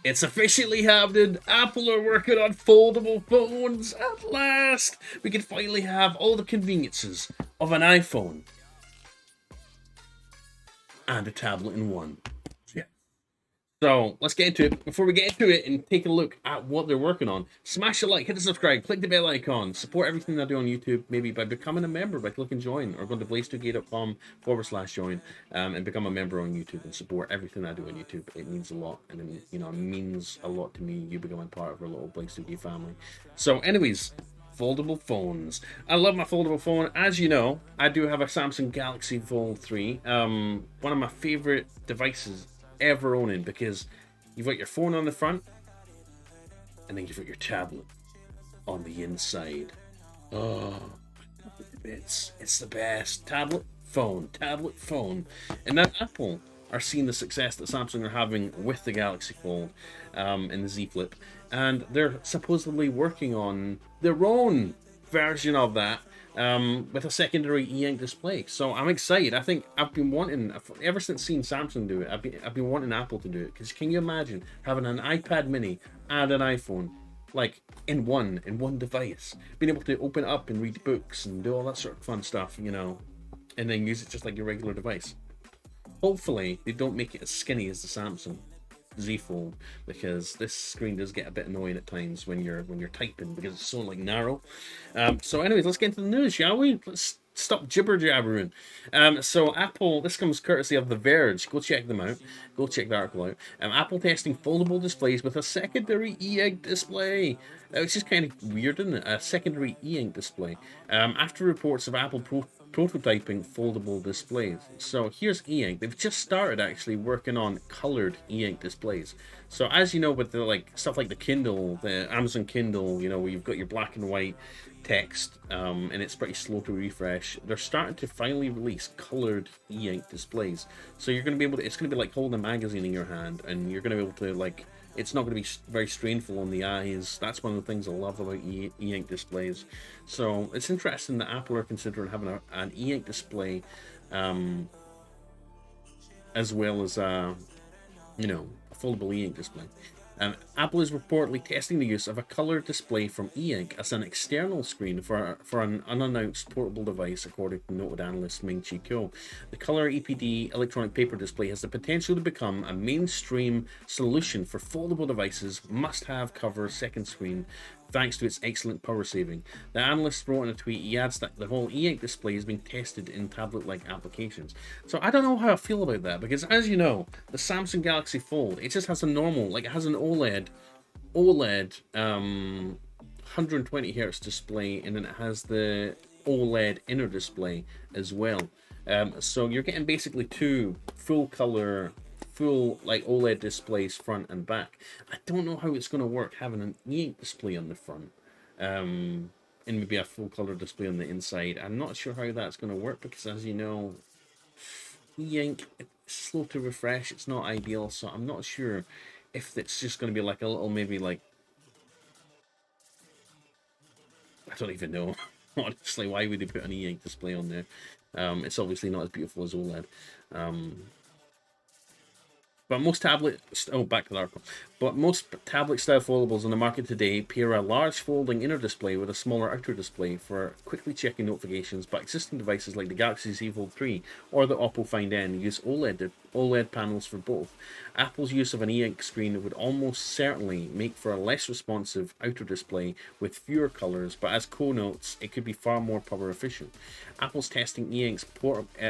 It's officially happening. Apple are working on foldable phones. At last, we can finally have all the conveniences of an iPhone and a tablet in one. Yeah. So let's get into it. Before we get into it and take a look at what they're working on, smash a like, hit the subscribe, click the bell icon, support everything I do on YouTube, maybe by becoming a member by clicking join or going to blaze2gate.com/join and become a member on YouTube and support everything I do on YouTube. It means a lot, and it means a lot to me. You becoming part of our little Blaze2Gate family. So, anyways, foldable phones. I love my foldable phone. As you know, I do have a Samsung Galaxy Fold 3. One of my favorite devices ever owning, because you've got your phone on the front and then you've got your tablet on the inside. Oh, it's the best. Tablet, phone. And now Apple are seeing the success that Samsung are having with the Galaxy Fold and the Z Flip, and they're supposedly working on their own version of that with a secondary e-ink display. So I'm excited. I think I've been wanting, ever since seeing Samsung do it, I've been wanting Apple to do it. Because can you imagine having an iPad mini and an iPhone like in one device, being able to open it up and read books and do all that sort of fun stuff, and then use it just like your regular device. Hopefully they don't make it as skinny as the Samsung Z Fold, because this screen does get a bit annoying at times when you're typing, because it's so like narrow. So anyways, let's get into the news, shall we? Let's stop jibber jabbering. So Apple, this comes courtesy of The Verge. Go check them out. Go check the article out. Apple testing foldable displays with a secondary e-ink display. Which is kind of weird, isn't it? A secondary e-ink display. After reports of Apple prototyping foldable displays. So here's e-ink. They've just started actually working on colored e-ink displays. So as you know, with the like stuff like the Kindle, the Amazon Kindle, where you've got your black and white text, and it's pretty slow to refresh. They're starting to finally release colored e-ink displays. So you're going to be able to. It's going to be like holding a magazine in your hand, and you're going to be able to like. It's not going to be very strainful on the eyes. That's one of the things I love about e-ink displays. So it's interesting that Apple are considering having an e-ink display, as well as a foldable e-ink display. Apple is reportedly testing the use of a color display from e-ink as an external screen for an unannounced portable device, according to noted analyst Ming-Chi Kuo. The color EPD electronic paper display has the potential to become a mainstream solution for foldable devices, must-have cover second screen, thanks to its excellent power saving. The analyst wrote in a tweet, he adds that the whole e-ink display is being tested in tablet-like applications. So I don't know how I feel about that, because as you know, the Samsung Galaxy Fold, it just has a normal, like it has an OLED 120 hertz display, and then it has the OLED inner display as well. So you're getting basically two full like OLED displays front and back. I don't know how it's going to work having an e-ink display on the front, and maybe a full color display on the inside. I'm not sure how that's going to work, because as you know, e-ink, it's slow to refresh. It's not ideal, so I'm not sure if it's just going to be like a little, maybe like, I don't even know. Honestly, why would they put an e-ink display on there? It's obviously not as beautiful as OLED. But most back to the article. But most tablet-style foldables on the market today pair a large folding inner display with a smaller outer display for quickly checking notifications. But existing devices like the Galaxy Z Fold 3 or the Oppo Find N use OLED panels for both. Apple's use of an e-ink screen would almost certainly make for a less responsive outer display with fewer colors, but as Ko notes, it could be far more power efficient. Apple's testing e-ink's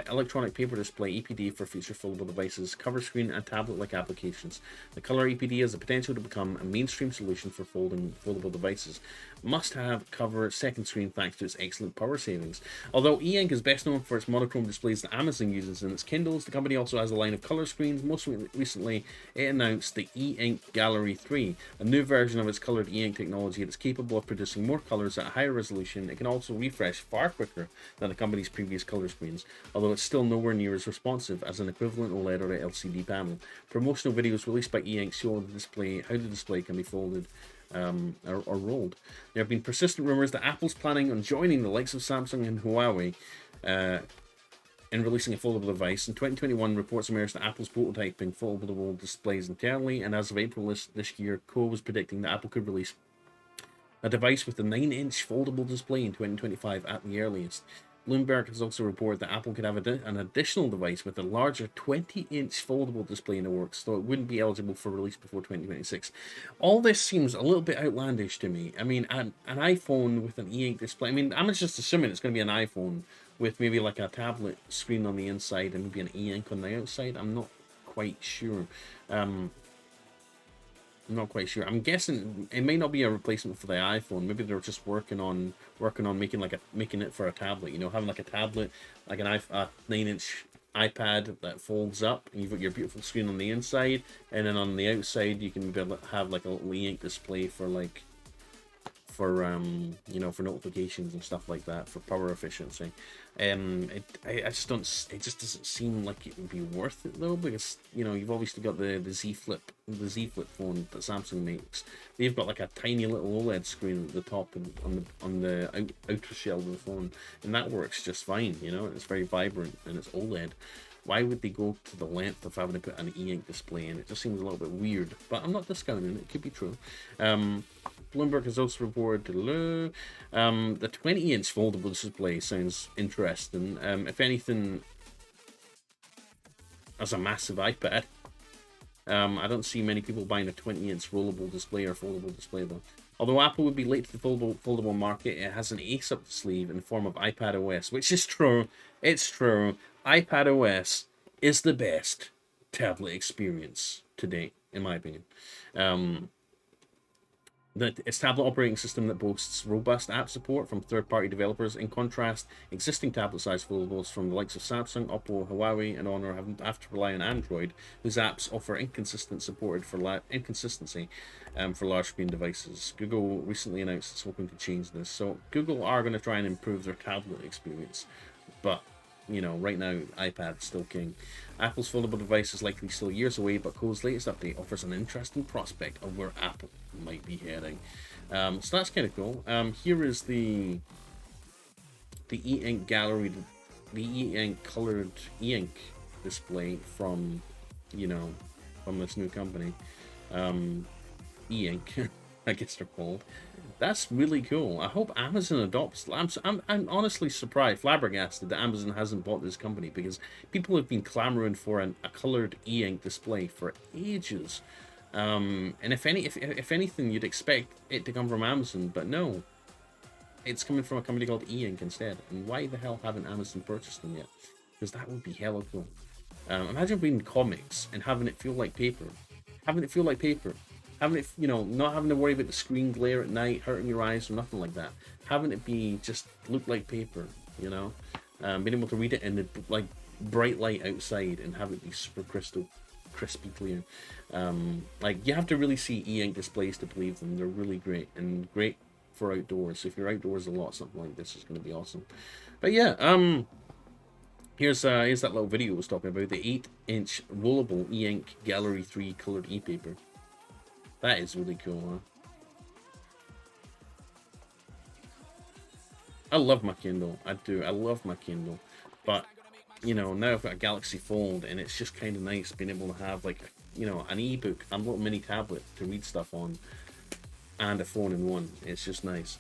electronic paper display EPD for future foldable devices, cover screen, and tablet-like applications. The color EPD has the potential to become a mainstream solution for foldable devices. Must-have cover second screen thanks to its excellent power savings. Although e-ink is best known for its monochrome displays that Amazon uses in its Kindles, the company also has a line of color screens. Most recently, it announced the e-ink Gallery 3, a new version of its colored e-ink technology that's capable of producing more colors at a higher resolution. It can also refresh far quicker than the company's previous color screens, although it's still nowhere near as responsive as an equivalent OLED or LCD panel. Promotional videos released by e-ink show how the display can be folded or rolled. There have been persistent rumors that Apple's planning on joining the likes of Samsung and Huawei in releasing a foldable device. In 2021, reports emerged that Apple's prototyping foldable displays internally, and as of April this year, Co was predicting that Apple could release a device with a 9-inch foldable display in 2025 at the earliest. Bloomberg has also reported that Apple could have an additional device with a larger 20-inch foldable display in the works, though it wouldn't be eligible for release before 2026. All this seems a little bit outlandish to me. I mean, an iPhone with an e-ink display. I mean, I'm just assuming it's going to be an iPhone with maybe like a tablet screen on the inside and maybe an e-ink on the outside. I'm not quite sure. I'm not quite sure. I'm guessing it may not be a replacement for the iPhone. Maybe they're just working on making it for a tablet. You know, having like a tablet, like a 9-inch iPad that folds up, and you've got your beautiful screen on the inside, and then on the outside you can have like a little e-ink display for like you know, for notifications and stuff like that, for power efficiency. I just don't. It just doesn't seem like it would be worth it though, because you know, you've obviously got the Z Flip phone that Samsung makes. They've got like a tiny little OLED screen at the top and on the outer shell of the phone, and that works just fine. You know, it's very vibrant and it's OLED. Why would they go to the length of having to put an e-ink display in? It just seems a little bit weird, but I'm not discounting it. It could be true. Bloomberg has also reported the 20-inch foldable display sounds interesting. If anything, as a massive iPad, I don't see many people buying a 20-inch rollable display or foldable display though. Although Apple would be late to the foldable market, it has an ace up the sleeve in the form of iPad OS, which is true. It's true. iPad OS is the best tablet experience to date, in my opinion. It's tablet operating system that boasts robust app support from third-party developers. In contrast, existing tablet-sized foldables from the likes of Samsung, Oppo, Huawei, and Honor have to rely on Android, whose apps offer inconsistency for large-screen devices. Google recently announced it's hoping to change this. So Google are going to try and improve their tablet experience, but you know, right now, iPad's still king. Apple's foldable device is likely still years away, but Cole's latest update offers an interesting prospect of where Apple might be heading. So that's kind of cool. Here is the e-ink gallery, the e-ink colored e-ink display from, you know, from this new company. E-ink, I guess they're called. That's really cool. I hope Amazon adopts. I'm honestly surprised, flabbergasted that Amazon hasn't bought this company, because people have been clamoring for a colored e-ink display for ages. And if anything, you'd expect it to come from Amazon, but no, it's coming from a company called E-Ink instead. And why the hell haven't Amazon purchased them yet? Because that would be hella cool. Imagine reading comics and having it feel like paper. Having it, you know, not having to worry about the screen glare at night, hurting your eyes or nothing like that. Having it be just look like paper, you know. Being able to read it in the like bright light outside and have it be super crispy clear. Like, you have to really see e-ink displays to believe them. They're really great, and great for outdoors. So if you're outdoors a lot, something like this is going to be awesome. But yeah, here's that little video I was talking about, the 8-inch rollable e-ink Gallery 3 colored e-paper. That is really cool, huh? I love my Kindle. I do. I love my Kindle. But, you know, now I've got a Galaxy Fold, and it's just kind of nice being able to have, like, you know, an e-book, a little mini tablet to read stuff on, and a phone in one. It's just nice.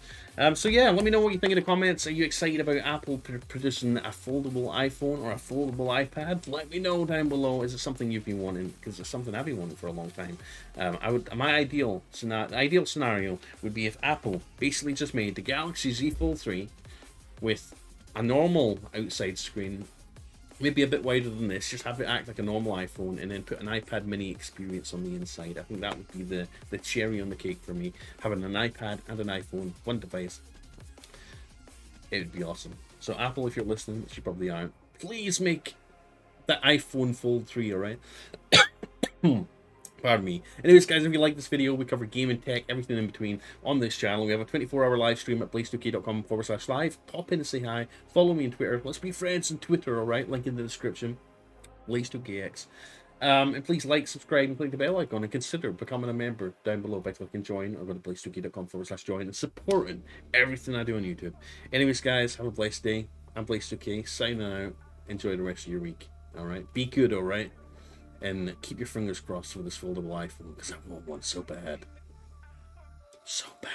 So yeah, let me know what you think in the comments. Are you excited about Apple producing a foldable iPhone or a foldable iPad? Let me know down below. Is it something you've been wanting? Because it's something I've been wanting for a long time. My ideal scenario would be if Apple basically just made the Galaxy Z Fold 3 with a normal outside screen, maybe a bit wider than this, just have it act like a normal iPhone, and then put an iPad mini experience on the inside. I think that would be the cherry on the cake for me. Having an iPad and an iPhone, one device, it would be awesome. So Apple, if you're listening, which you probably aren't, please make the iPhone Fold 3, alright? Pardon me. Anyways, guys, if you like this video, we cover gaming, tech, everything in between on this channel. We have a 24-hour live stream at blaze2k.com/live. Pop in and say hi. Follow me on Twitter. Let's be friends on Twitter, alright? Link in the description. Blaze2kx. And please like, subscribe, and click the bell icon, and consider becoming a member down below by clicking join, or go to blaze2k.com/join and supporting everything I do on YouTube. Anyways, guys, have a blessed day. I'm Blaze2k, signing out. enjoy the rest of your week. All right, be good. All right, and keep your fingers crossed for this foldable iPhone because I want one so bad, so bad.